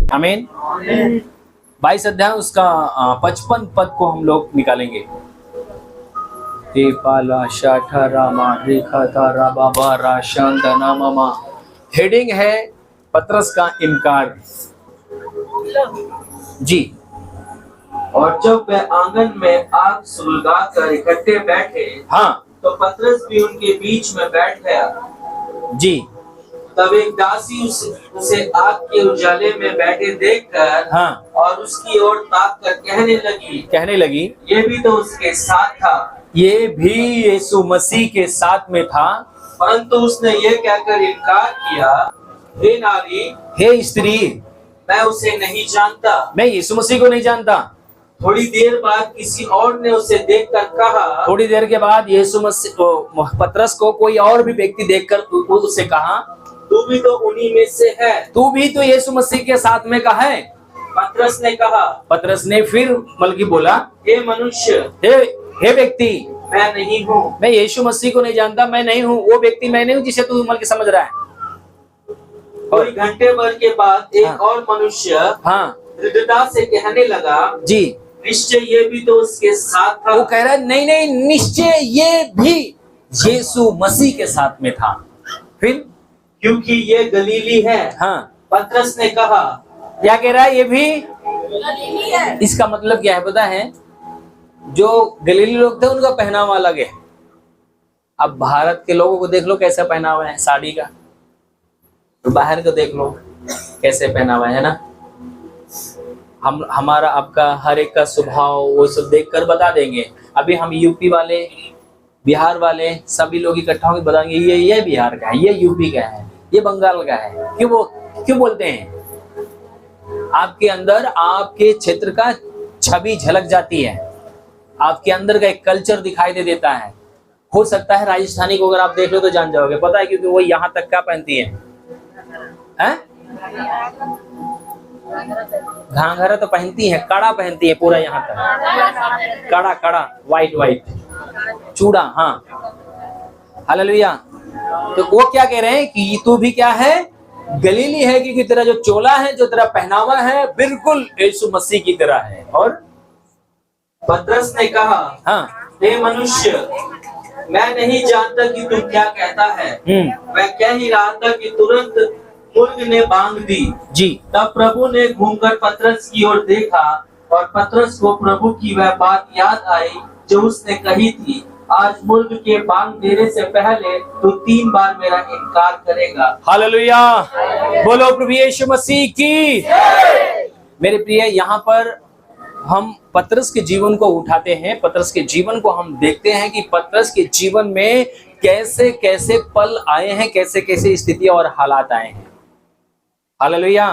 आमीन। 22 अध्याय उसका 55 पद को हम लोग निकालेंगे। हेडिंग है पतरस का इनकार। जी। और जब वे आंगन में आग सुलगाकर इकट्ठे बैठे, हाँ, तो पतरस भी उनके बीच में बैठ गया। जी। तब एक दासी उसे आग के उजाले में बैठे देखकर, हाँ, और उसकी ओर ताक कर कहने लगी, ये भी तो उसके साथ था। ये भी यीशु मसीह के साथ में था। परंतु उसने ये कहकर इनकार किया, हे नारी, हे स्त्री, मैं उसे नहीं जानता। मैं यीशु मसीह को नहीं जानता। थोड़ी देर बाद किसी और ने उसे देखकर कहा, थोड़ी देर के बाद यीशु मसीह पतरस को कोई और भी व्यक्ति देखकर उससे कहा, तू भी तो उन्हीं में से है। तू भी तो यीशु मसीह के साथ में का है। पतरस ने कहा, पतरस ने फिर बल्कि बोला, हे मनुष्य, हे व्यक्ति, मैं नहीं हूँ। मैं यीशु मसीह को नहीं जानता, मैं नहीं हूँ वो व्यक्ति, मैं नहीं हूँ जिसे तू बल्कि समझ रहा है। और घंटे भर के बाद एक और मनुष्य दृढ़ता से कहने लगा, जी, निश्चय ये भी तो उसके साथ था। वो कह रहा है, नहीं नहीं, निश्चय ये भी यीशु मसीह के साथ में था। फिर क्योंकि ये गलीली है। पतरस ने कहा, क्या कह रहा है, ये भी गलीली है। इसका मतलब क्या है पता है? जो गलीली लोग थे उनका पहनावा अलग है। अब भारत के लोगों को देख लो कैसा पहनावा है साड़ी का, तो बाहर को देख लो कैसे पहनावा है ना। हमारा आपका हर एक का स्वभाव वो सब देखकर बता देंगे। अभी हम यूपी वाले, बिहार वाले सभी लोग इकट्ठा होकर बताएंगे, ये बिहार का है, ये यूपी का है, ये बंगाल का है। क्यों बोलते हैं? आपके अंदर आपके क्षेत्र का छवि झलक जाती है, आपके अंदर का एक कल्चर दिखाई दे देता है। हो सकता है राजस्थानी को अगर आप देख लो तो जान जाओगे, पता है, क्योंकि वो यहाँ तक क्या पहनती है? घाघरा तो पहनती है, कड़ा पहनती है पूरा यहाँ तक, कड़ा वाइट चूड़ा। हाँ, हालेलुया। तो वो क्या कह रहे हैं कि तू भी क्या है, गलीली है, क्योंकि तेरा जो चोला है, जो तेरा पहनावा है, बिल्कुल यीशु मसीह की तरह है। और पतरस ने कहा, हे मनुष्य, मैं नहीं जानता कि तू क्या कहता है। मैं कह ही रहा था कि तुरंत मुर्ग ने बांग दी। जी। तब प्रभु ने घूमकर पतरस की ओर देखा, और पतरस को प्रभु की वह बात याद आई जो उसने कही थी, आज मुर्ग के बांग देने से पहले तू 3 बार मेरा इनकार करेगा। हालेलुया, बोलो प्रभु यीशु मसीह की। मेरे प्रिय, यहाँ पर हम पतरस के जीवन को उठाते हैं, पतरस के जीवन को हम देखते हैं कि पतरस के जीवन में कैसे कैसे पल आए हैं, कैसे कैसे स्थिति और हालात आए हैं। हालेलुया।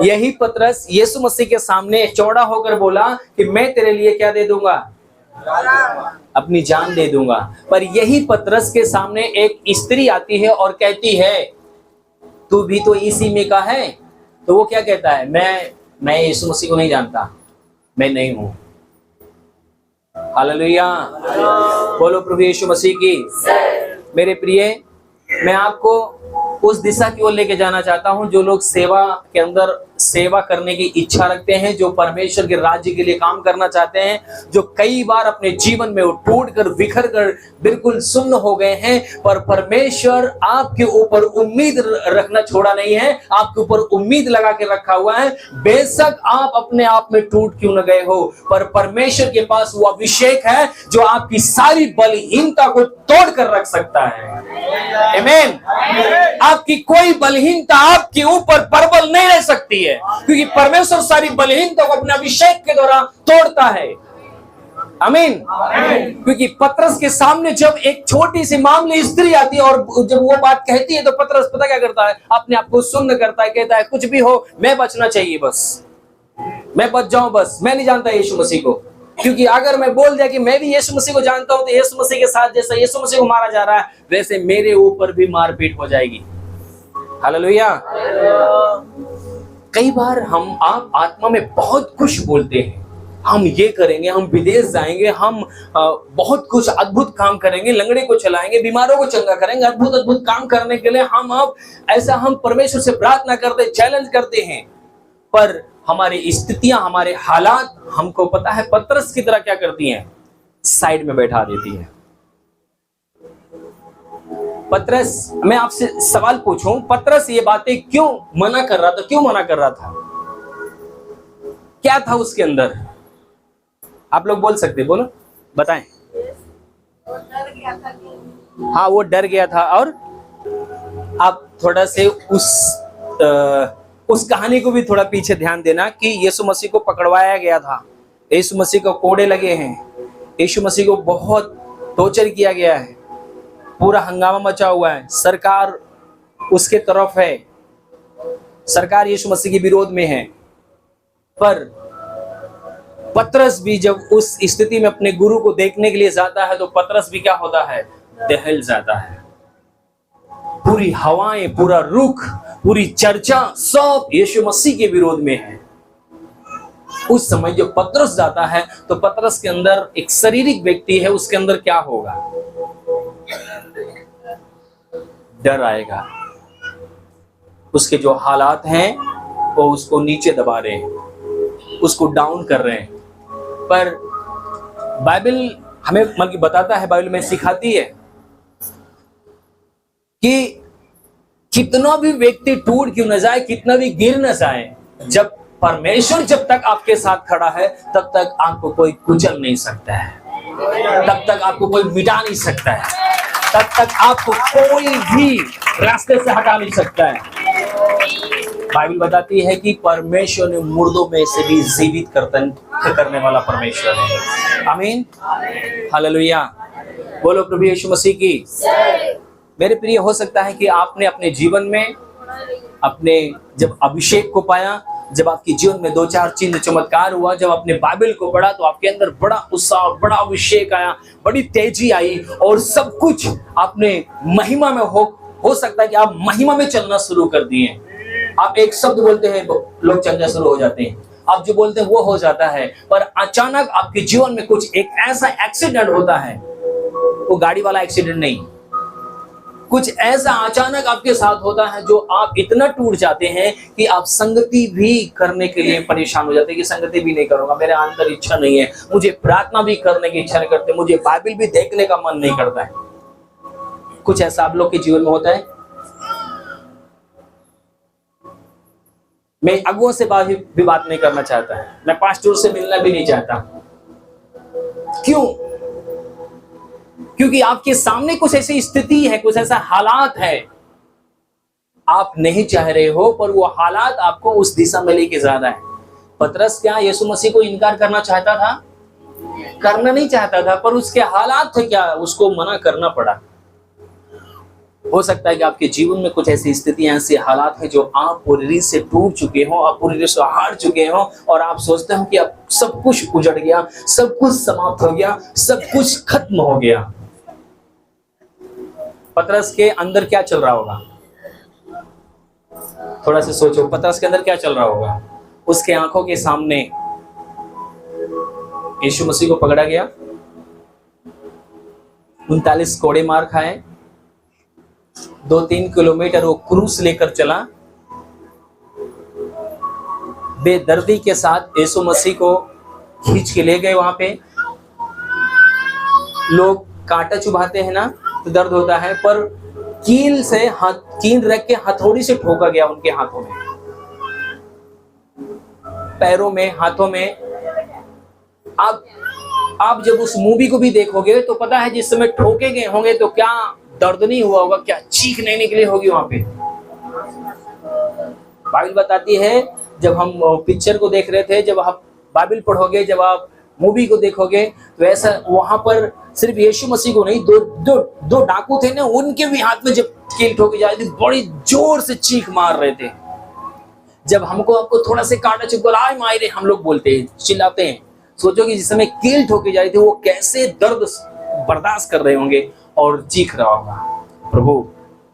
यही पतरस यीशु मसीह के सामने चौड़ा होकर बोला कि मैं तेरे लिए क्या दे दूंगा, अपनी जान दे दूंगा। पर यही पतरस के सामने एक स्त्री आती है और कहती है, तू भी तो इसी में का है। तो वो क्या कहता है, मैं यीशु मसीह को नहीं जानता, मैं नहीं हूं। हालेलुया, बोलो प्रभु यीशु मसीह की। मेरे प्रिय, मैं आपको उस दिशा की ओर लेके जाना चाहता हूं जो लोग सेवा के अंदर सेवा करने की इच्छा रखते हैं, जो परमेश्वर के राज्य के लिए काम करना चाहते हैं, जो कई बार अपने जीवन में टूट कर बिखर कर बिल्कुल सुन्न हो गए हैं, पर परमेश्वर आपके ऊपर उम्मीद रखना छोड़ा नहीं है, आपके ऊपर उम्मीद लगा के रखा हुआ है। बेशक आप अपने आप में टूट क्यों न गए हो, पर परमेश्वर के पास वो अभिषेक है जो आपकी सारी बलहीनता को तोड़ कर रख सकता है। आमीन। आपकी कोई बलहीनता आपके ऊपर प्रबल नहीं रह सकती है, क्योंकि परमेश्वर सारी बलहीनता को अपने अभिषेक के द्वारा तोड़ता है। आमीन। क्योंकि पतरस के सामने जब एक छोटी सी मामूली स्त्री आती है और जब वो बात कहती है, तो पतरस पता क्या करता है, अपने आप को सुन्न करता है, कहता है कुछ भी हो मैं बचना चाहिए, बस मैं बच जाऊं, बस मैं नहीं जानता यीशु मसीह को। क्योंकि अगर मैं बोल दिया कि मैं भी यीशु मसीह को जानता हूं, तो यीशु मसीह के साथ जैसा यीशु मसीह को मारा जा रहा है, वैसे मेरे ऊपर भी मारपीट हो जाएगी। हालेलुया। कई बार आप आत्मा में बहुत कुछ बोलते हैं, हम ये करेंगे, हम विदेश जाएंगे, हम बहुत कुछ अद्भुत काम करेंगे, लंगड़े को चलाएंगे, बीमारों को चंगा करेंगे, अद्भुत अद्भुत काम करने के लिए हम परमेश्वर से प्रार्थना करते, चैलेंज करते हैं। पर हमारी स्थितियां, हमारे हालात हमको पता है पतरस की तरह क्या करती हैं, साइड में बैठा देती हैं। पतरस, मैं आपसे सवाल पूछूं, पतरस ये बातें क्यों मना कर रहा था, क्यों मना कर रहा था? क्या था उसके अंदर? आप लोग बोल सकते, बोलो, बताएं। हाँ, वो डर गया था। और आप थोड़ा से उस कहानी को भी थोड़ा पीछे ध्यान देना कि यीशु मसीह को पकड़वाया गया था, यीशु मसीह को कोड़े लगे हैं, यीशु मसीह को बहुत टॉर्चर किया गया है, पूरा हंगामा मचा हुआ है, सरकार उसके तरफ है, सरकार यीशु मसीह के विरोध में है। पर पतरस भी जब उस स्थिति में अपने गुरु को देखने के लिए जाता है तो पतरस भी क्या होता है, दहल जाता है। पूरी हवाएं, पूरा रुख, पूरी चर्चा सब यीशु मसीह के विरोध में है। उस समय जब पतरस जाता है तो पतरस के अंदर एक शारीरिक व्यक्ति है, उसके अंदर क्या होगा, डर आएगा। उसके जो हालात हैं वो उसको नीचे दबा रहे हैं, उसको डाउन कर रहे हैं। पर बाइबल हमें मतलब बताता है, बाइबल में सिखाती है कि कितना भी व्यक्ति टूट क्यों न जाए, कितना भी गिर न जाए, जब परमेश्वर जब तक आपके साथ खड़ा है तब तक आपको कोई कुचल नहीं सकता है, तब तक आपको कोई मिटा नहीं सकता है, तब तक आपको कोई भी रास्ते से हटा नहीं सकता है। बाइबल बताती है कि परमेश्वर ने मुर्दों में से भी जीवित करने वाला परमेश्वर है। आमीन, हालेलुया, बोलो प्रभु यीशु मसीह की। मेरे प्रिय, हो सकता है कि आपने अपने जीवन में अपने जब अभिषेक को पाया, जब आपके जीवन में 2-4 चिन्ह चमत्कार हुआ, जब आपने बाइबल को पढ़ा तो आपके अंदर बड़ा उत्साह, बड़ा अभिषेक आया, बड़ी तेजी आई और सब कुछ आपने महिमा में हो सकता है कि आप महिमा में चलना शुरू कर दिए। आप एक शब्द बोलते हैं, लोग चलना शुरू हो जाते हैं, आप जो बोलते हैं वो हो जाता है। पर अचानक आपके जीवन में कुछ एक ऐसा एक्सीडेंट होता है, वो गाड़ी वाला एक्सीडेंट नहीं, कुछ ऐसा अचानक आपके साथ होता है जो आप इतना टूट जाते हैं कि आप संगति भी करने के लिए परेशान हो जाते हैं कि संगति भी नहीं करूंगा, मेरे अंदर इच्छा नहीं है, मुझे प्रार्थना भी करने की इच्छा नहीं करते, मुझे बाइबल भी देखने का मन नहीं करता है। कुछ ऐसा आप लोग के जीवन में होता है। मैं अगुओं से भी बात नहीं करना चाहता, मैं पास्टर से मिलना भी नहीं चाहता। क्यों? क्योंकि आपके सामने कुछ ऐसी स्थिति है, कुछ ऐसा हालात है, आप नहीं चाह रहे हो पर वो हालात आपको उस दिशा में लेके जा रहा है। पतरस क्या यीशु मसीह को इनकार करना चाहता था? करना नहीं चाहता था, पर उसके हालात थे क्या, उसको मना करना पड़ा। हो सकता है कि आपके जीवन में कुछ ऐसी स्थितियां, ऐसे हालात हैं जो आप पूरी रीत से टूट चुके हो, आप पूरी रीत से हार चुके हो और आप सोचते हो कि अब सब कुछ उजड़ गया, सब कुछ समाप्त हो गया, सब कुछ खत्म हो गया। पतरस के अंदर क्या चल रहा होगा? थोड़ा सा सोचो, पतरस के अंदर क्या चल रहा होगा? उसके आंखों के सामने यीशु मसीह को पकड़ा गया, 39 कोड़े मार खाए, 2-3 किलोमीटर वो क्रूस लेकर चला, बेदर्दी के साथ यीशु मसीह को खींच के ले गए। वहां पे लोग कांटा चुभाते हैं ना तो दर्द होता है, पर कील रख के हथौड़ी से ठोका गया उनके हाथों में, पैरों में, हाथों में। आप जब उस मूवी को भी देखोगे तो पता है जिस समय ठोके गए होंगे तो क्या दर्द नहीं हुआ होगा, क्या चीख नहीं निकली होगी वहां पे। बाइबल बताती है, जब हम पिक्चर को देख रहे थे, जब आप बाइबल पढ़ोगे, जब आप मूवी को देखोगे तो ऐसा वहां पर सिर्फ यीशु मसीह को नहीं, दो डाकू थे ना, उनके भी हाथ में जब कील ठोकी जा रही थी, बड़ी जोर से चीख मार रहे थे। जब आपको थोड़ा से कांटा चुभा मारे, हम लोग बोलते हैं, चिल्लाते हैं। सोचो कि जिस समय कील ठोकी जा रही थी वो कैसे दर्द बर्दाश्त कर रहे होंगे और चीख रहा होगा। प्रभु,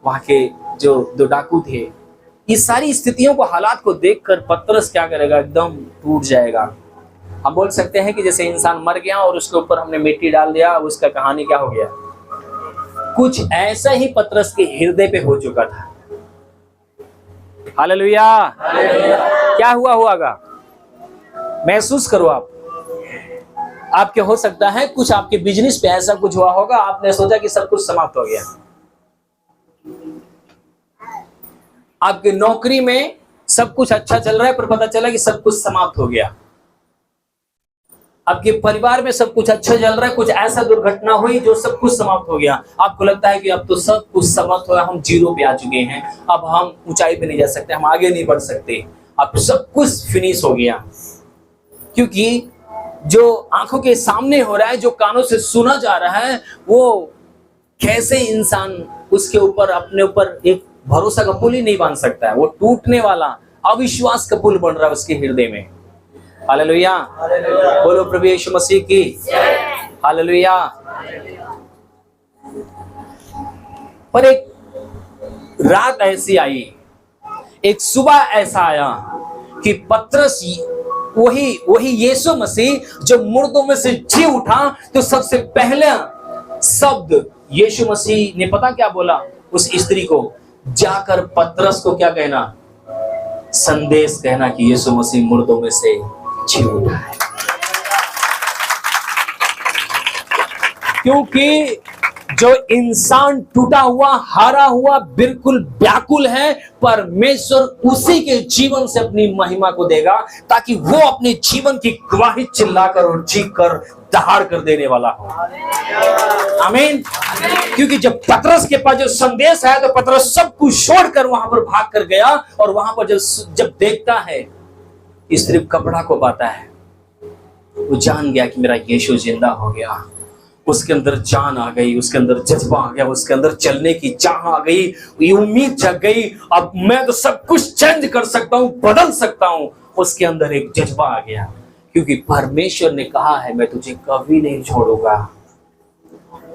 वहां के जो 2 डाकू थे, ये सारी स्थितियों को, हालात को देखकर पतरस क्या करेगा? एकदम टूट जाएगा। हम बोल सकते हैं कि जैसे इंसान मर गया और उसके ऊपर हमने मिट्टी डाल दिया, उसका कहानी क्या हो गया। कुछ ऐसा ही पतरस के हृदय पे हो चुका था। हालेलुया। क्या हुआ होगा? महसूस करो आप। आपके हो सकता है कुछ आपके बिजनेस पे ऐसा कुछ हुआ होगा, आपने सोचा कि सब कुछ समाप्त हो गया। आपकी नौकरी में सब कुछ अच्छा चल रहा है पर पता चला कि सब कुछ समाप्त हो गया। आपके परिवार में सब कुछ अच्छा चल रहा है, कुछ ऐसा दुर्घटना हुई जो सब कुछ समाप्त हो गया। आपको लगता है कि अब तो सब कुछ समाप्त हो गया, हम जीरो पे आ चुके हैं, अब हम ऊंचाई पे नहीं जा सकते, हम आगे नहीं बढ़ सकते, अब सब कुछ फिनिश हो गया। क्योंकि जो आंखों के सामने हो रहा है, जो कानों से सुना जा रहा है, वो कैसे इंसान उसके ऊपर अपने ऊपर एक भरोसा का पुल ही नहीं बांध सकता है। वो टूटने वाला अविश्वास का पुल बन रहा है उसके हृदय में। हालेलुया, बोलो प्रभु यीशु मसीह की हालेलुया। पर एक रात ऐसी आई, एक सुबह ऐसा आया कि पतरस वही यीशु मसीह जो मुर्दों में से जी उठा, तो सबसे पहला शब्द यीशु मसीह ने पता क्या बोला उस स्त्री को? जाकर पतरस को क्या कहना? संदेश कहना कि यीशु मसीह मुर्दों में से जी उठा है। क्योंकि जो इंसान टूटा हुआ, हारा हुआ, बिल्कुल व्याकुल है, परमेश्वर उसी के जीवन से अपनी महिमा को देगा, ताकि वो अपने जीवन की गवाही चिल्लाकर और चीखकर दहाड़ कर देने वाला हो। आमीन। क्योंकि जब पतरस के पास जो संदेश है, तो पतरस सब कुछ छोड़कर वहां पर भाग कर गया, और वहां पर जब देखता है, सिर्फ कपड़ा को पाता है, वो जान गया कि मेरा यीशु जिंदा हो गया। उसके अंदर जान आ गई, उसके अंदर जज्बा आ गया, उसके अंदर चलने की चाह आ गई, ये उम्मीद जग गई, अब मैं तो सब कुछ चेंज कर सकता हूं, बदल सकता हूं। उसके अंदर एक जज्बा आ गया, क्योंकि परमेश्वर ने कहा है मैं तुझे कभी नहीं छोड़ूंगा।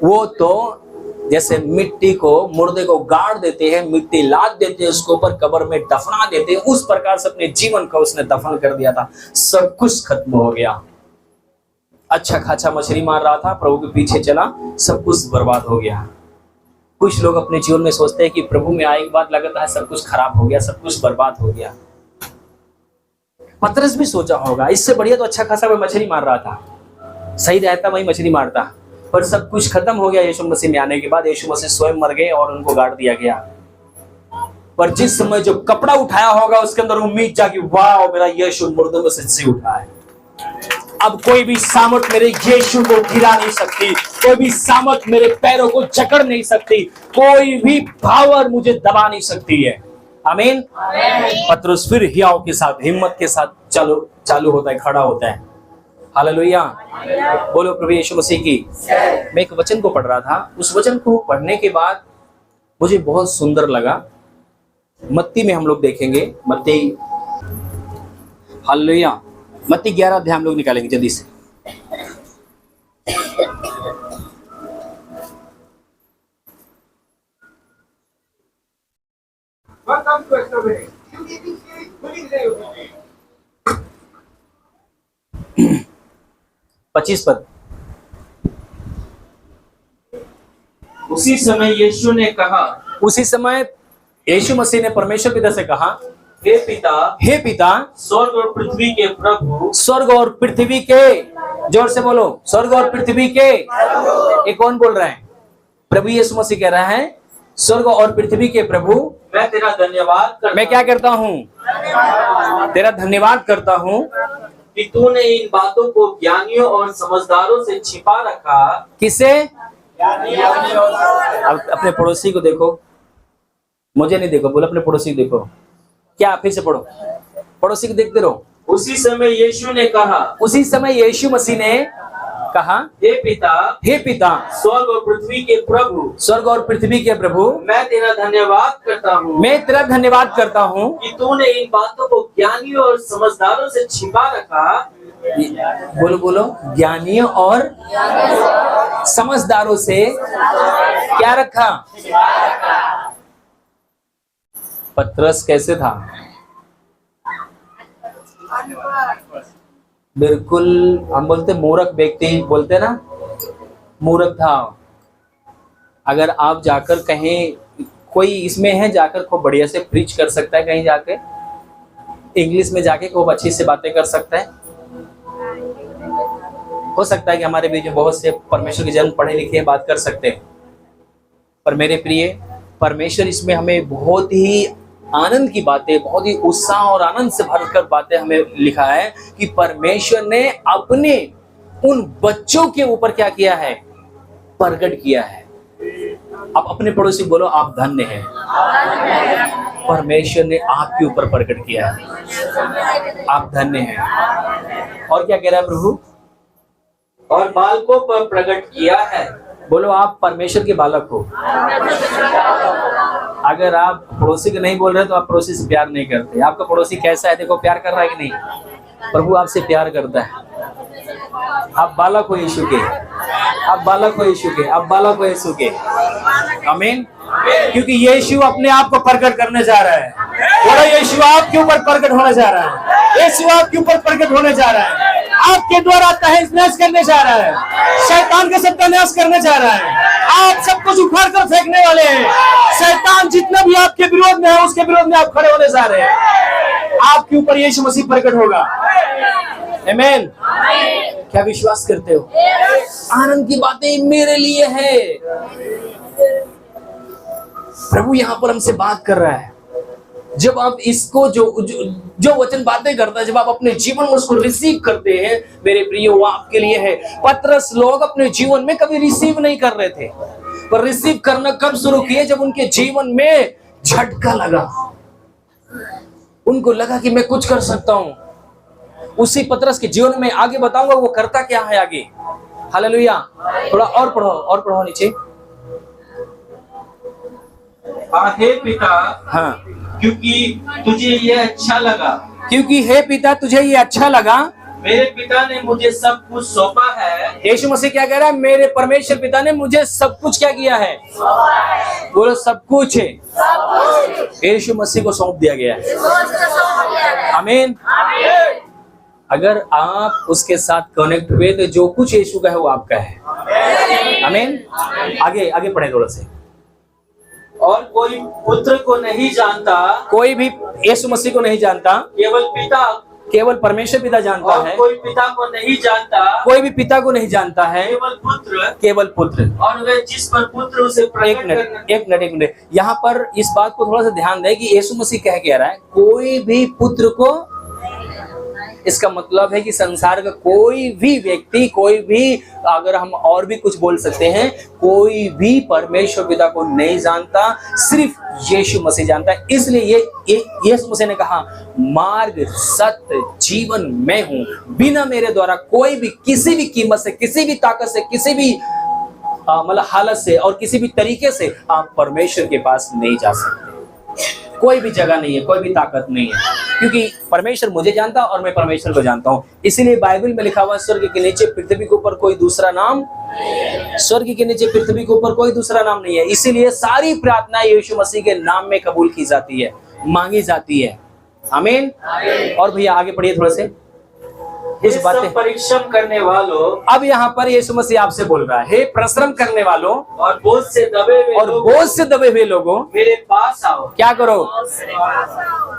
वो तो जैसे मिट्टी को, मुर्दे को गाड़ देते हैं, मिट्टी लाद देते हैं, उसके ऊपर कब्र में दफना देते हैं, उस प्रकार से अपने जीवन का उसने दफन कर दिया था। सब कुछ खत्म हो गया। अच्छा खासा मछली मार रहा था, प्रभु के पीछे चला, सब कुछ बर्बाद हो गया। कुछ लोग अपने जीवन में सोचते हैं कि प्रभु में आए के बाद लगता है सब कुछ खराब हो गया, सब कुछ बर्बाद हो गया। पतरस भी सोचा होगा, इससे बढ़िया तो अच्छा खासा मैं मछली मार रहा था, सही रहता वही मछली मारता, पर सब कुछ खत्म हो गया। यीशु मसीह में आने के बाद यीशु मसीह स्वयं मर गए और उनको गाड़ दिया गया। पर जिस समय जो कपड़ा उठाया होगा, उसके अंदर उम्मीद जागी, वाह मेरा यीशु मुर्दों में से जी उठा है। अब कोई भी सामर्थ मेरे यीशु को गिरा नहीं सकती, कोई भी सामर्थ मेरे पैरों को जकड़ नहीं सकती, कोई भी पावर मुझे दबा नहीं सकती है। आमीन। पतरस फिर हियाव के साथ, हिम्मत के साथ चालू होता है, खड़ा होता है। हालेलुया, बोलो प्रभु यीशु मसीह की। मैं एक वचन को पढ़ रहा था, उस वचन को पढ़ने के बाद मुझे बहुत सुंदर लगा। मत्ती में हम लोग देखेंगे, मत्ती, हालेलुया, मत्ती 11 अध्याय हम लोग निकालेंगे जल्दी से। पच्चीस पद। उसी समय यीशु ने कहा, उसी समय यीशु मसीह ने परमेश्वर पिता से कहा, हे पिता, स्वर्ग और पृथ्वी के प्रभु, स्वर्ग और पृथ्वी के, जोर से बोलो, स्वर्ग और पृथ्वी के। ये कौन बोल रहा है? प्रभु यीशु मसीह कह रहा है, स्वर्ग और पृथ्वी के प्रभु, मैं तेरा धन्यवाद करता, मैं क्या करता हूँ? तेरा धन्यवाद करता हूँ कि तूने इन बातों को ज्ञानियों और समझदारों से छिपा रखा। किसे? अब अपने पड़ोसी को देखो, मुझे नहीं देखो, बोलो अपने पड़ोसी को देखो। क्या? फिर से पढ़ो, पड़ोसी को देखते रहो। उसी समय यीशु ने कहा, उसी समय यीशु मसीह ने कहा, हे पिता, स्वर्ग और पृथ्वी के प्रभु, स्वर्ग और पृथ्वी के प्रभु, मैं तेरा धन्यवाद करता हूँ, मैं तेरा धन्यवाद करता हूँ कि तूने इन बातों को ज्ञानियों और समझदारों से छिपा रखा। बोलो बोलो, ज्ञानियों और समझदारों से क्या रखा? पतरस कैसे था? बिल्कुल, हम बोलते मूर्ख व्यक्ति, बोलते ना, मूर्ख था। अगर आप जाकर कहीं, कोई इसमें है जाकर खूब बढ़िया से प्रीच कर सकता है कहीं जाके? इंग्लिश में जाके खूब अच्छी से बातें कर सकता है। हो सकता है कि हमारे बीच में बहुत से परमेश्वर के जन पढ़े लिखे बात कर सकते हैं, पर मेरे प्रिय, परमेश्वर इसमें हमें बहुत ही आनंद की बातें, बहुत ही उत्साह और आनंद से भरकर बातें हमें लिखा है कि परमेश्वर ने अपने उन बच्चों के ऊपर क्या किया है, प्रकट किया है। अब अपने पड़ोसी बोलो, आप धन्य हैं, परमेश्वर ने आपके ऊपर प्रकट किया है, आप धन्य हैं। और क्या कह रहा है प्रभु? और बालकों पर प्रकट किया है। बोलो, आप परमेश्वर के बालक हो। अगर आप पड़ोसी को नहीं बोल रहे तो आप पड़ोसी से प्यार नहीं करते। आपका पड़ोसी कैसा है, देखो, प्यार कर रहा है कि नहीं? प्रभु आपसे प्यार करता है। आप बालक हो यीशु के, आप बालक हो यीशु के, आप बालक हो यीशु के। आमीन। क्योंकि यीशु अपने आप को प्रकट करने जा रहा है। बोलो, यीशु आपके ऊपर प्रकट होने जा रहा है, यीशु आपके ऊपर प्रकट होने जा रहा है, आपके द्वारा तहस नहस करने जा रहा है, शैतान का सत्यानाश करने जा रहा है। आप सब कुछ उखाड़ कर फेंकने वाले हैं। शैतान जितना भी आपके विरोध में है, उसके विरोध में आप खड़े होने जा रहे हैं। आपके ऊपर यीशु मसीह प्रकट होगा। आमीन। क्या विश्वास करते हो? आनंद की बातें मेरे लिए है। प्रभु यहाँ पर हमसे बात कर रहा है। जब आप इसको जो वचन बातें करता है, जब आप अपने जीवन में उसको रिसीव करते हैं, मेरे प्रिय, वो आपके लिए है। पतरस लोग अपने जीवन में कभी रिसीव नहीं कर रहे थे, पर रिसीव करना कब शुरू किए? जब उनके जीवन में झटका लगा, उनको लगा कि मैं कुछ कर सकता हूं। उसी पतरस के जीवन में आगे बताऊंगा वो करता क्या है आगे। हालेलुया। थोड़ा और पढ़ो नीचे। हे पिता, हाँ, क्योंकि तुझे ये अच्छा लगा, क्योंकि हे पिता तुझे ये अच्छा लगा, मेरे पिता ने मुझे सब कुछ सौंपा है। यीशु मसीह क्या कह रहा है? मेरे परमेश्वर पिता ने मुझे सब कुछ क्या किया है? बोलो, सब कुछ है, यीशु मसीह को सौंप दिया गया है। आमीन। अगर आप उसके साथ कनेक्ट हुए तो जो कुछ यीशु का है वो आपका है। आमीन। आगे पढ़े थोड़ा से। और कोई पुत्र को नहीं जानता, कोई भी यीशु मसीह को नहीं जानता, केवल परमेश्वर पिता जानता और है। कोई पिता को नहीं जानता, कोई भी पिता को नहीं जानता है, केवल पुत्र। और वे जिस पर पुत्र उसे प्रकट एक मिनट यहाँ पर इस बात को थोड़ा सा ध्यान दें कि यीशु मसीह कह रहा है कोई भी पुत्र को। इसका मतलब है कि संसार का कोई भी व्यक्ति, कोई भी, अगर हम और भी कुछ बोल सकते हैं, कोई भी परमेश्वर पिता को नहीं जानता, सिर्फ यीशु मसीह जानता है। इसलिए ये यीशु मसीह ने कहा, मार्ग, सत्य, जीवन मैं हूं, बिना मेरे द्वारा कोई भी किसी भी कीमत से, किसी भी ताकत से, किसी भी मतलब हालत से और किसी भी तरीके से आप परमेश्वर के पास नहीं जा सकते। कोई भी जगह नहीं है, कोई भी ताकत नहीं है, क्योंकि परमेश्वर मुझे जानता और मैं परमेश्वर को जानता हूं। इसीलिए बाइबल में लिखा हुआ, स्वर्ग के नीचे पृथ्वी के ऊपर कोई दूसरा नाम, स्वर्ग के नीचे पृथ्वी के ऊपर कोई दूसरा नाम नहीं है। इसीलिए सारी प्रार्थना यीशु मसीह के नाम में कबूल की जाती है, मांगी जाती है। आमीन। और भैया आगे पढ़िए थोड़ा से कुछ बातें। परिश्रम करने वालों, अब यहाँ पर यीशु मसीह आपसे बोल रहा है, हे परिश्रम करने वालों और बोझ से दबे हुए लोगों, मेरे पास आओ। क्या करो?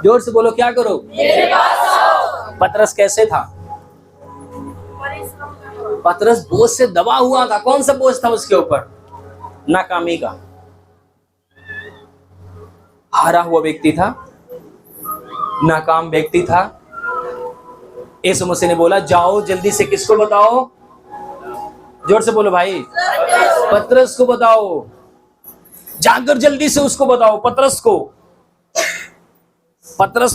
जोर से बोलो, क्या करो? मेरे पास आओ। पतरस कैसे था? पतरस बोझ से दबा हुआ था। कौन सा बोझ था उसके ऊपर? नाकामी का। हारा हुआ व्यक्ति था, नाकाम व्यक्ति था। यीशु मसीह ने बोला, जाओ जल्दी से, किसको बताओ? जोर से बोलो भाई, पतरस को बताओ। जाकर जल्दी से उसको बताओ, पतरस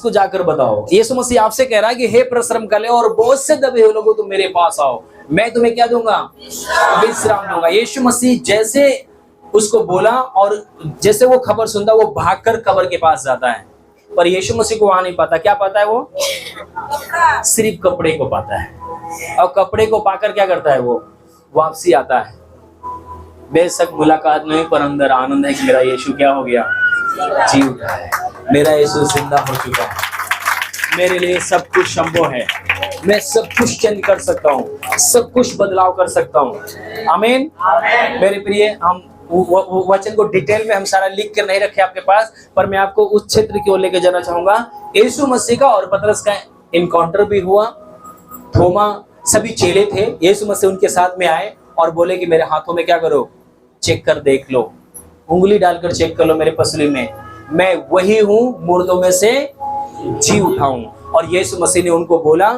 को जाकर बताओ। यीशु मसीह आपसे कह रहा है कि हे परिश्रम कर ले और बोझ से दबे हुए लोगों, तुम मेरे पास आओ, मैं तुम्हें क्या दूंगा? विश्राम दूंगा। यीशु मसीह जैसे उसको बोला और जैसे वो खबर सुनता, वो भागकर कब्र के पास जाता है, पर यीशु मसीह को वहां नहीं पाता। क्या पाता है वो? सिर्फ कपड़े को पाता है, और कपड़े को पाकर क्या करता है? वो वापसी आता है। बेशक मुलाकात नहीं, पर अंदर आनंद है कि मेरा यीशु क्या हो गया? जी उठा है, मेरा यीशु जिंदा हो चुका है, मेरे लिए सब कुछ संभव है, मैं सब कुछ चेंज कर सकता हूँ, सब कुछ बदलाव कर सकता हूँ। आमीन। मेरे प्रिय, हम वचन को डिटेल में हम सारा लिख कर नहीं रखे आपके पास, पर मैं आपको उस क्षेत्र की ओर लेके जाना चाहूंगा। यीशु मसीह का और पतरस का इनकाउंटर भी हुआ। थोमा, सभी चेले थे, यीशु मसीह उनके साथ में आए और बोले कि मेरे हाथों में क्या करो, चेक कर देख लो, उंगली डालकर चेक कर लो मेरे पसली में, मैं वही हूं मुर्दों में से जी उठाऊं। और यीशु मसीह ने उनको बोला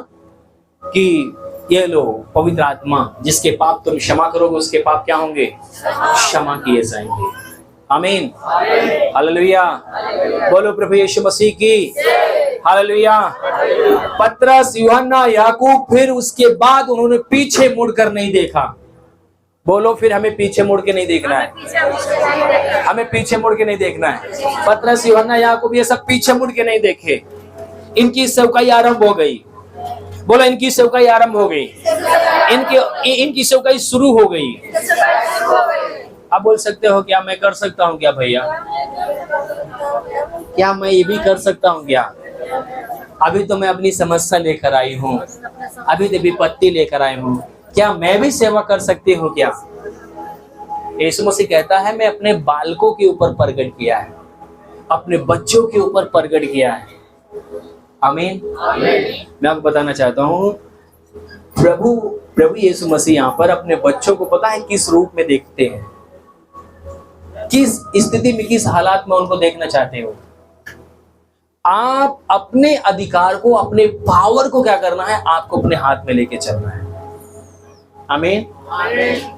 कि ये लो पवित्र आत्मा, जिसके पाप तुम क्षमा करोगे उसके पाप क्या होंगे, क्षमा किए जाएंगे। आमीन, हालेलुया, बोलो प्रभु यीशु मसीह की हालेलुया। पतरस, यूहन्ना, याकूब, फिर उसके बाद उन्होंने पीछे मुड़कर नहीं देखा। बोलो, फिर हमें पीछे मुड़ के नहीं देखना है, हमें पीछे मुड़ के नहीं देखना है। पतरस, यूहन्ना, याकूब ये सब पीछे मुड़ के नहीं देखे, इनकी सेवकाई आरंभ हो गई। बोलो, इनकी सेवकाई आरंभ हो गई, इनकी सेवकाई शुरू हो गई। आप बोल सकते हो क्या मैं कर सकता हूँ क्या भैया, क्या मैं ये भी कर सकता हूँ क्या? अभी तो मैं अपनी समस्या लेकर आई हूँ, अभी तो विपत्ति लेकर आई हूँ, क्या मैं भी सेवा कर सकती हूँ क्या? यीशु मसीह कहता है मैं अपने बालकों के ऊपर प्रकट किया है, अपने बच्चों के ऊपर प्रकट किया है। आमीन। मैं आपको बताना चाहता हूँ, प्रभु यीशु मसीह यहाँ पर अपने बच्चों को पता है किस रूप में देखते हैं, किस स्थिति में, किस हालात में उनको देखना चाहते हो। आप अपने अधिकार को, अपने पावर को क्या करना है, आपको अपने हाथ में लेके चलना है। आमीन।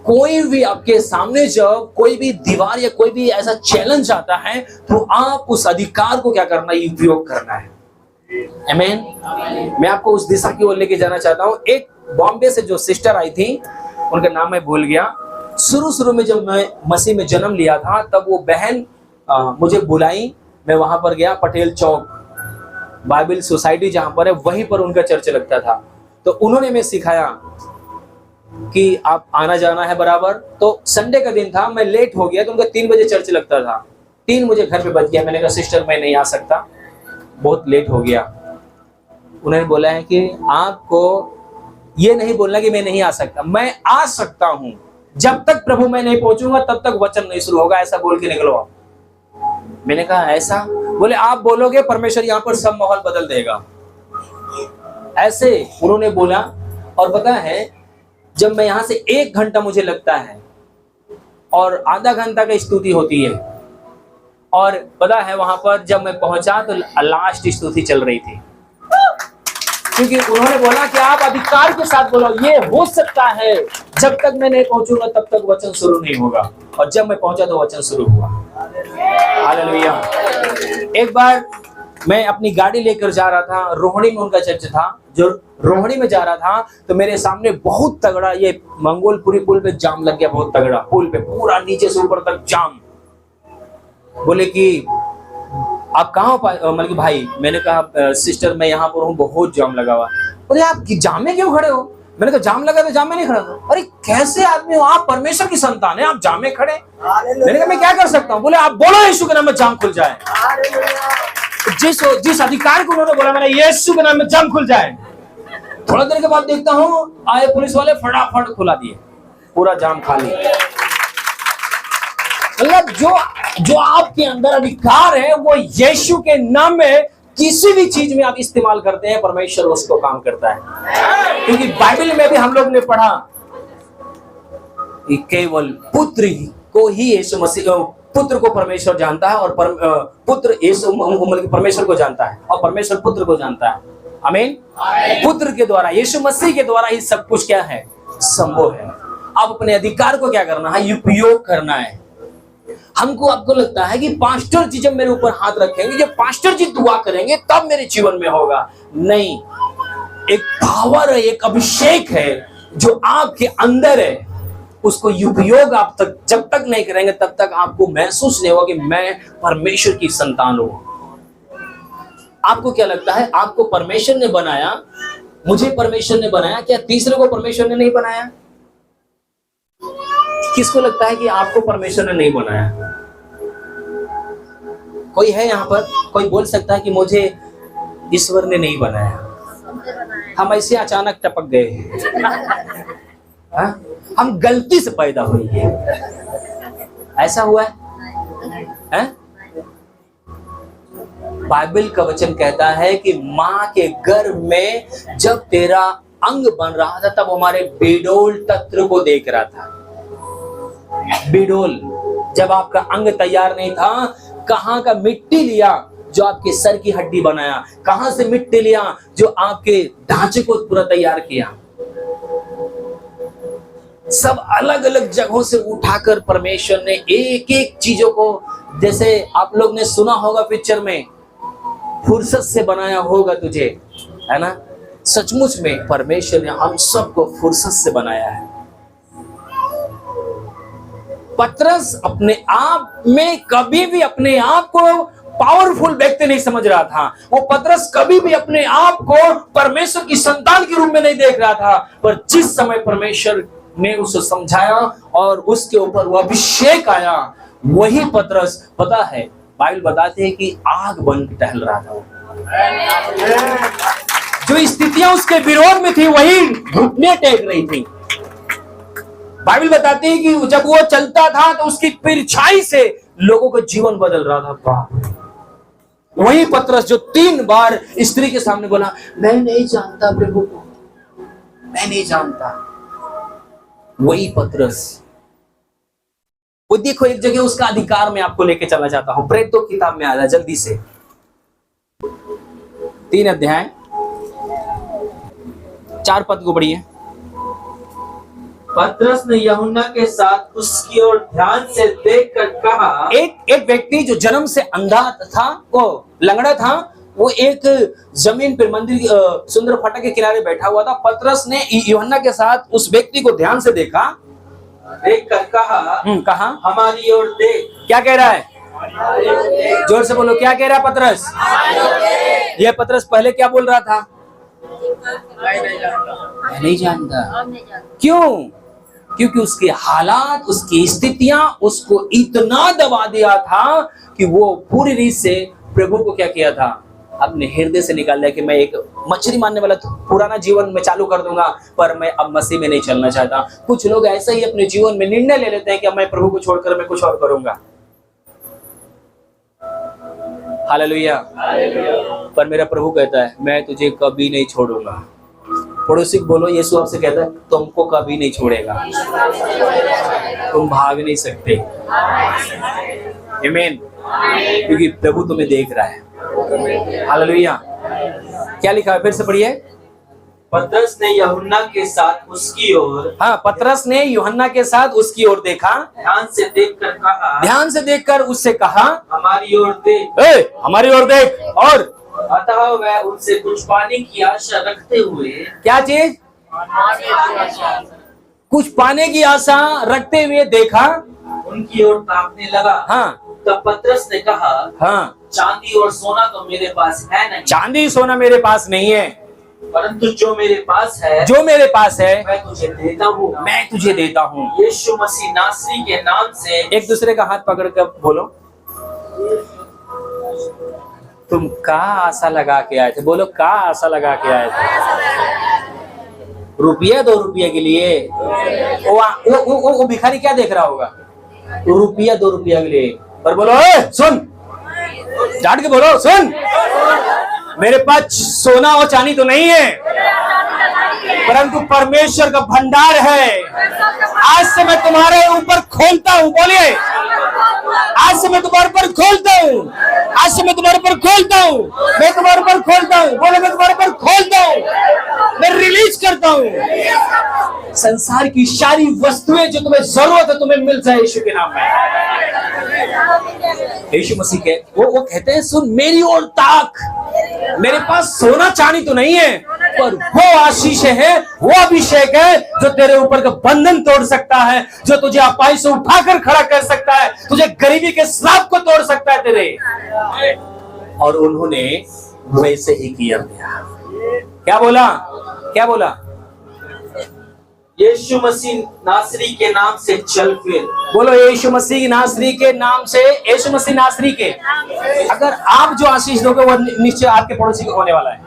कोई भी आपके सामने जब कोई भी दीवार या कोई भी ऐसा चैलेंज आता है तो आप उस अधिकार को क्या करना है, उपयोग करना है। आमीन। मैं आपको उस दिशा की ओर लेके जाना चाहता हूँ। एक बॉम्बे से जो सिस्टर आई थी, उनका नाम मैं भूल गया। शुरू में जब मैं मसीह में जन्म लिया था तब वो बहन मुझे बुलाई, मैं वहां पर गया, पटेल चौक बाइबल सोसाइटी जहां पर है वहीं पर उनका चर्च लगता था। तो उन्होंने मैं सिखाया कि आप आना जाना है बराबर। तो संडे का दिन था, मैं लेट हो गया तो उनका 3 बजे चर्च लगता था, 3 मुझे घर पे बच गया। मैंने कहा सिस्टर मैं नहीं आ सकता, बहुत लेट हो गया। उन्होंने बोला है कि आपको ये नहीं बोलना कि मैं नहीं आ सकता, मैं आ सकता हूं, जब तक प्रभु मैं नहीं पहुंचूंगा तब तक वचन नहीं शुरू होगा, ऐसा बोल के निकलो आप। मैंने कहा ऐसा? बोले आप बोलोगे परमेश्वर यहाँ पर सब माहौल बदल देगा, ऐसे उन्होंने बोला। और पता है जब मैं यहाँ से 1 घंटा मुझे लगता है और आधा घंटा का स्तुति होती है, और पता है वहां पर जब मैं पहुंचा तो लास्ट स्तुति चल रही थी, क्योंकि उन्होंने बोला कि आप अधिकार के साथ बोलो, ये हो सकता है, जब तक मैं नहीं पहुंचूंगा तब तक वचन शुरू नहीं होगा। और जब मैं पहुंचा तो वचन शुरू हुआ। हालेलुया। एक बार मैं अपनी गाड़ी लेकर जा रहा था, रोहिणी में उनका चर्च था, जो रोहिणी में जा रहा था तो मेरे सामने बहुत तगड़ा ये मंगोलपुरी पुल पे जाम लग गया, बहुत तगड़ा पुल पे पूरा नीचे से ऊपर तक जाम। बोले कि आप कहाँ मतलब कि भाई, मैंने कहा सिस्टर मैं यहाँ पर हूँ, बहुत जाम लगा हुआ। बोले आप जाम में क्यों खड़े हो? मैंने कहा जाम लगा तो जाम में नहीं खड़ा। अरे कैसे आदमी हो आप, परमेश्वर की संतान है, आप जाम में खड़े? मैंने कहा मैं क्या कर सकता हूँ? बोले आप बोलो यीशु के नाम में जाम खुल जाए। जिस अधिकार को उन्होंने बोला, मैंने यीशु के नाम में जाम खुल जाए। थोड़ा देर के बाद देखता हूँ आए पुलिस वाले, फटाफट खुला दिए, पूरा जाम खाली। मतलब जो आपके अंदर अधिकार है वो यीशु के नाम में किसी भी चीज में आप इस्तेमाल करते हैं, परमेश्वर उसको काम करता है। क्योंकि बाइबल में भी हम लोग ने पढ़ा कि केवल पुत्र को ही यीशु मसीह, पुत्र को परमेश्वर जानता है, और पुत्र यीशु परमेश्वर को जानता है, और परमेश्वर पुत्र को जानता है। आमीन। पुत्र के द्वारा, यीशु मसीह के द्वारा ही सब कुछ क्या है, संभव है। आप अपने अधिकार को क्या करना है, उपयोग करना है। हमको आपको लगता है कि पास्टर जी जब मेरे ऊपर हाथ रखेंगे, जब पास्टर जी दुआ करेंगे तब मेरे जीवन में होगा। नहीं, एक पावर है, एक अभिषेक है जो आपके अंदर है, उसको उपयोग आप तक जब तक नहीं करेंगे तब तक आपको महसूस नहीं होगा कि मैं परमेश्वर की संतान हूं। आपको क्या लगता है, आपको परमेश्वर ने बनाया, मुझे परमेश्वर ने बनाया, क्या तीसरे को परमेश्वर ने नहीं बनाया? किसको लगता है कि आपको परमेश्वर ने नहीं बनाया? कोई है यहाँ पर, कोई बोल सकता है कि मुझे ईश्वर ने नहीं बनाया, हम ऐसे अचानक टपक गए, हम गलती से पैदा हुई है। ऐसा हुआ है? बाइबल का वचन कहता है कि माँ के गर्भ में जब तेरा अंग बन रहा था तब हमारे बेडोल तत्व को देख रहा था। बेडोल, जब आपका अंग तैयार नहीं था, कहां का मिट्टी लिया जो आपके सर की हड्डी बनाया, कहां से मिट्टी लिया जो आपके ढांचे को पूरा तैयार किया। सब अलग अलग जगहों से उठाकर परमेश्वर ने एक एक चीजों को, जैसे आप लोग ने सुना होगा पिक्चर में, फुर्सत से बनाया होगा तुझे, है ना। सचमुच में परमेश्वर ने हम सबको फुर्सत से बनाया है। पतरस अपने आप में कभी भी अपने आप को पावरफुल व्यक्ति नहीं समझ रहा था। वो पतरस कभी भी अपने आप को परमेश्वर की संतान के रूप में नहीं देख रहा था। पर जिस समय परमेश्वर ने उसे समझाया और उसके ऊपर वो अभिषेक आया, वही पतरस, पता है बाइबल बताते हैं कि आग बन के टहल रहा था। जो स्थितियां उसके विरोध में थी वही घुटने टेक रही थी। बाइबल बताती है कि जब वो चलता था तो उसकी परछाई से लोगों का जीवन बदल रहा था। वही पतरस जो 3 बार स्त्री के सामने बोला, मैं नहीं जानता प्रभु को, मैं नहीं जानता। वही पतरस। वो देखो एक जगह उसका अधिकार में आपको लेके चला जाता हूं। प्रेरितों की किताब में आ जाए जल्दी से, 3 अध्याय 4 पद को पढ़िए। पतरस ने यूहन्ना के साथ उसकी ओर ध्यान से देखकर कहा, एक व्यक्ति जो जन्म से अंधा था, वो लंगड़ा था, वो एक जमीन पर मंदिर सुंदर फाटक के किनारे बैठा हुआ था। पतरस ने यूहन्ना के साथ उस व्यक्ति को ध्यान से देखा, देखकर कहा, हमारी ओर देख। क्या कह रहा है? जोर से बोलो, क्या कह रहा है पतरस? ये पतरस पहले क्या बोल रहा था? मैं नहीं जानता। क्यों? क्योंकि उसके हालात, उसकी स्थितियां उसको इतना दबा दिया था कि वो पूरी रीत से प्रभु को क्या किया था, अपने हृदय से निकाल लिया कि मैं एक मछली मारने वाला पुराना जीवन में चालू कर दूंगा, पर मैं अब मसीह में नहीं चलना चाहता। कुछ लोग ऐसे ही अपने जीवन में निर्णय ले लेते हैं कि अब मैं प्रभु को छोड़कर मैं कुछ और करूंगा। हालेलुया। पर मेरा प्रभु कहता है, मैं तुझे कभी नहीं छोड़ूंगा। पड़ोसी को बोलो, यीशु आपसे कहता है, तुमको कभी नहीं छोड़ेगा, तुम भाग नहीं सकते। आमीन। क्योंकि प्रभु तुम्हें देख रहा है। हालेलुया। क्या लिखा है? फिर से पढ़िए। पतरस ने यूहन्ना के साथ उसकी ओर, हाँ, पतरस ने यूहन्ना के साथ उसकी ओर देखा, ध्यान से देखकर कहा, ध्यान से देखकर उससे कहा, हमारी ओर देख। हमारी ओर देख। और अतः वह उनसे कुछ पाने की आशा रखते हुए, क्या चीज? कुछ पाने की आशा रखते हुए देखा, उनकी ओर ताकने लगा। हाँ। तब पतरस ने कहा, हाँ, चांदी और सोना तो मेरे पास है नहीं, चांदी सोना मेरे पास नहीं है, परंतु जो मेरे पास है, जो मेरे पास है मैं तुझे देता हूँ। मैं तुझे देता हूँ। यीशु मसीह नासरी के नाम से, एक दूसरे का हाथ पकड़कर बोलो, तुम का आशा लगा के आए थे? बोलो, का आशा लगा के आए थे? रुपया 2 रुपया के लिए? वो भिखारी क्या देख रहा होगा? रुपया 2 रुपया के लिए। पर बोलो, सुन, डांट के बोलो, सुन, मेरे पास सोना और चांदी तो नहीं है, परंतु परमेश्वर का भंडार है। आज से मैं तुम्हारे ऊपर खोलता हूँ। बोलिए, आज से मैं तुम्हारे ऊपर खोलता हूँ, आज से मैं तुम्हारे ऊपर खोलता हूँ, मैं तुम्हारे ऊपर खोलता हूँ। बोले, मैं तुम्हारे ऊपर खोलता हूँ, मैं रिलीज करता हूँ। संसार की सारी वस्तुएं जो तुम्हें जरूरत है तुम्हें मिल जाए यीशु के नाम में। यीशु मसीह के वो कहते हैं, सुन, मेरी ओर ताक। मेरे पास सोना चांदी तो नहीं है, पर वो आशीष है, वो अभिषेक है जो तेरे ऊपर का बंधन तोड़ सकता है, जो तुझे अपाई से उठाकर खड़ा कर सकता है, तुझे गरीबी के श्राप को तोड़ सकता है तेरे। और उन्होंने वैसे ही किया। क्या बोला? क्या बोला? यीशु मसीह नासरी के नाम से चल फिर। बोलो, यीशु मसीह नासरी के नाम से। यीशु मसीह नासरी के, अगर आप जो आशीष दोगे वो निश्चय आपके पड़ोसी को होने वाला है।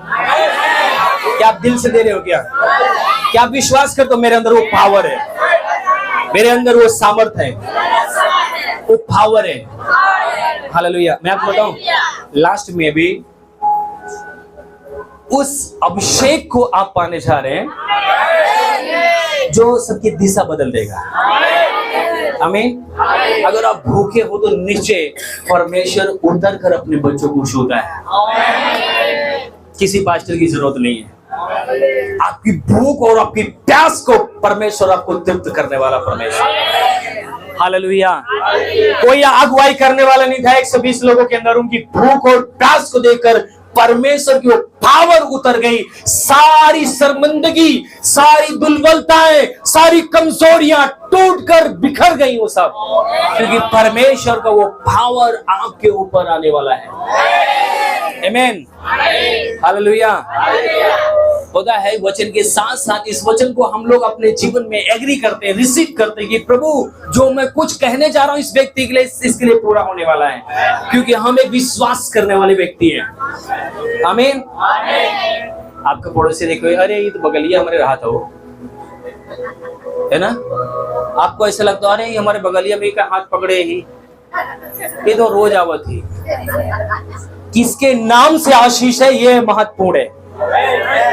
क्या आप दिल से दे रहे हो? क्या आप विश्वास करते हो? मेरे अंदर वो पावर है, मेरे अंदर वो सामर्थ है। वो पावर है। हालेलुया। मैं आपको बताऊं, लास्ट में भी उस अभिषेक को आप पाने जा रहे हैं जो सबकी दिशा बदल देगा। आमीन। अगर आप भूखे हो तो निश्चय परमेश्वर उतर कर अपने बच्चों को छूता है। किसी पास्टर की जरूरत नहीं है। आपकी भूख और आपकी प्यास को परमेश्वर आपको तृप्त करने वाला परमेश्वर। हालेलुया। कोई अगुवाई करने वाला नहीं था 120 लोगों के अंदर। उनकी भूख और प्यास को देखकर परमेश्वर की वो पावर उतर गई। सारी शर्मिंदगी, सारी दुर्बलताएं, सारी कमजोरियां टूटकर बिखर गई वो सब, क्योंकि परमेश्वर का वो पावर आपके ऊपर आने वाला है। आमीन। हालेलुया। होता है वचन के साथ साथ इस वचन को हम लोग अपने जीवन में एग्री करते हैं, रिसीव करते हैं कि प्रभु जो मैं कुछ कहने जा रहा हूं इस व्यक्ति के लिए, इसके लिए पूरा होने वाला है, क्योंकि हम एक विश्वास करने वाले व्यक्ति हैं। आमीन। आपका पड़ोसी देखो, अरे ये तो बगलिया हमारे रहा था वो, है ना। आपको ऐसा लगता है अरे ये हमारे बगलिया में का हाथ पकड़े ही, ये तो रोज आवत ही। किसके नाम से आशीष है ये महत्वपूर्ण है।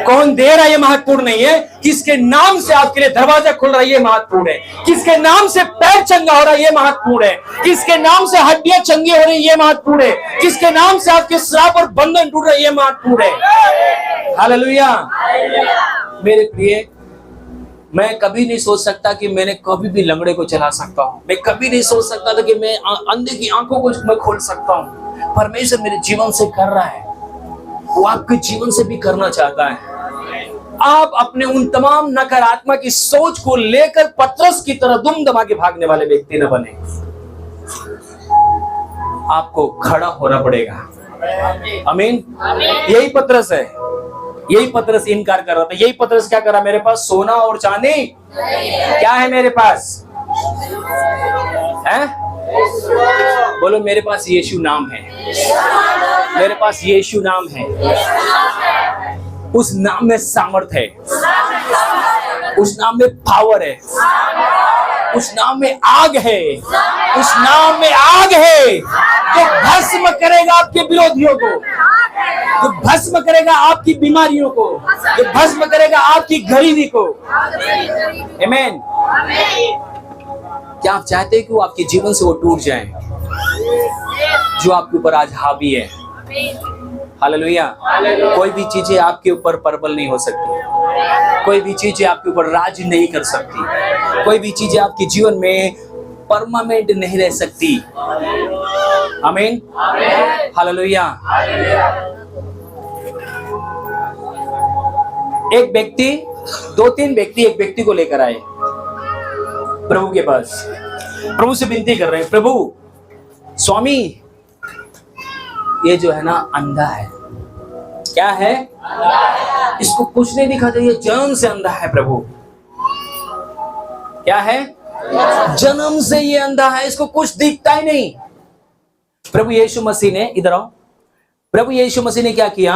कौन दे रहा है ये महत्वपूर्ण नहीं है। किसके नाम से आपके लिए दरवाजा खुल रहा है ये महत्वपूर्ण है। किसके नाम से पैर चंगा हो रहा है ये महत्वपूर्ण है। किसके नाम से हड्डियां चंगी हो रही है ये महत्वपूर्ण है। किसके नाम से आपके श्राप और बंधन टूट रहा है ये महत्वपूर्ण है। हालेलुया। मेरे प्रिय, मैं कभी नहीं सोच सकता कि मैंने कभी भी लंगड़े को चला सकता हूँ। मैं कभी नहीं सोच सकता था कि मैं अंधे की आंखों को मैं खोल सकता हूँ। परमेश्वर मेरे जीवन से कर रहा है, वो आपके जीवन से भी करना चाहता है। आप अपने उन तमाम नकारात्मक की सोच को लेकर पतरस की तरह दुम दबा के भागने वाले व्यक्ति न बने। आपको खड़ा होना पड़ेगा। आमीन। यही पतरस है। यही पतरस इनकार कर रहा था। यही पतरस क्या कर रहा, मेरे पास सोना और चांदी क्या है मेरे पास है? बोलो, मेरे पास यीशु नाम है। मेरे पास यीशु नाम है। उस नाम में सामर्थ है, उस नाम में पावर है, उस नाम में आग है, उस नाम में आग है जो भस्म करेगा आपके विरोधियों को, जो भस्म करेगा आपकी बीमारियों को, जो भस्म करेगा आपकी गरीबी को। आमीन। क्या आप चाहते हैं कि वो आपके जीवन से वो टूट जाए जो आपके ऊपर आज हावी है? हालेलुया। कोई भी चीजें आपके ऊपर प्रबल नहीं हो सकती। कोई भी चीजें आपके ऊपर राज नहीं कर सकती। कोई भी चीजें आपके जीवन में परमानेंट नहीं रह सकती। आमीन। हालेलुया। एक व्यक्ति, 2-3 व्यक्ति एक व्यक्ति को लेकर आए प्रभु के पास। प्रभु से विनती कर रहे हैं, प्रभु स्वामी ये जो है ना अंधा है। क्या है? इसको कुछ नहीं दिखा चाहिए, जन्म से अंधा है प्रभु। क्या है? जन्म से ये अंधा है, इसको कुछ दिखता ही नहीं। प्रभु यीशु मसीह ने, इधर आओ, प्रभु यीशु मसीह ने क्या किया,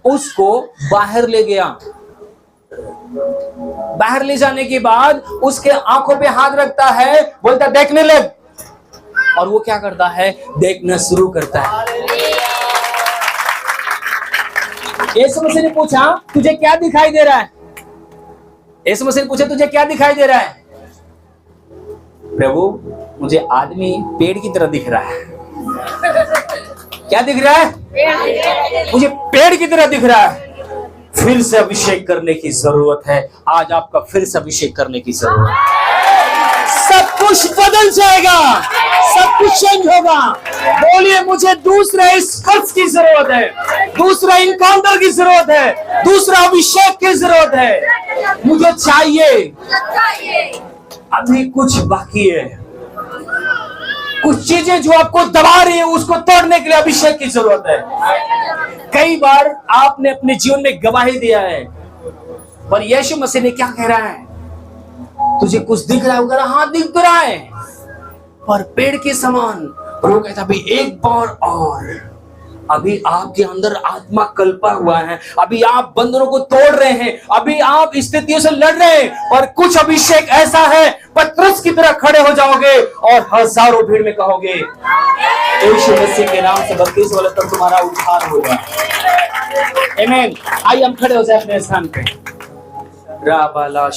उसको बाहर ले गया। बाहर ले जाने के बाद उसके आंखों पे हाथ रखता है, बोलता देखने लग, और वो क्या करता है, देखना शुरू करता है। यीशु मसीह ने पूछा तुझे क्या दिखाई दे रहा है? यीशु मसीह ने पूछा तुझे क्या दिखाई दे रहा है? प्रभु मुझे आदमी पेड़ की तरह दिख रहा है। क्या दिख रहा है? मुझे पेड़ की तरह दिख रहा है। फिर से अभिषेक करने की जरूरत है। आज आपका फिर से अभिषेक करने की जरूरत है। सब कुछ बदल जाएगा, सब कुछ चेंज होगा। बोलिए मुझे दूसरे स्पर्श की जरूरत है, दूसरा इनकाउंटर की जरूरत है, दूसरा अभिषेक की जरूरत है। मुझे चाहिए। अभी कुछ बाकी है, कुछ चीजें जो आपको दबा रही है, उसको तोड़ने के लिए अभिषेक की जरूरत है। कई बार आपने अपने जीवन में गवाही दिया है, पर यीशु मसीह ने क्या कह रहा है, तुझे कुछ दिख रहा है? हाँ दिख तो रहा है, पर पेड़ के समान। प्रभु कहता भाई एक बार और, अभी आपके अंदर आत्मा कल्पा हुआ है, अभी आप बंधनों को तोड़ रहे हैं, अभी आप स्थितियों से लड़ रहे हैं, पर कुछ अभिषेक ऐसा है पतरस की तरह खड़े हो जाओगे और हजारों भीड़ में कहोगे यीशु मसीह के नाम से बत्तीस वाले तब तुम्हारा उद्धार होगा। आमीन। आइए हम खड़े हो जाए अपने स्थान पे। राबाला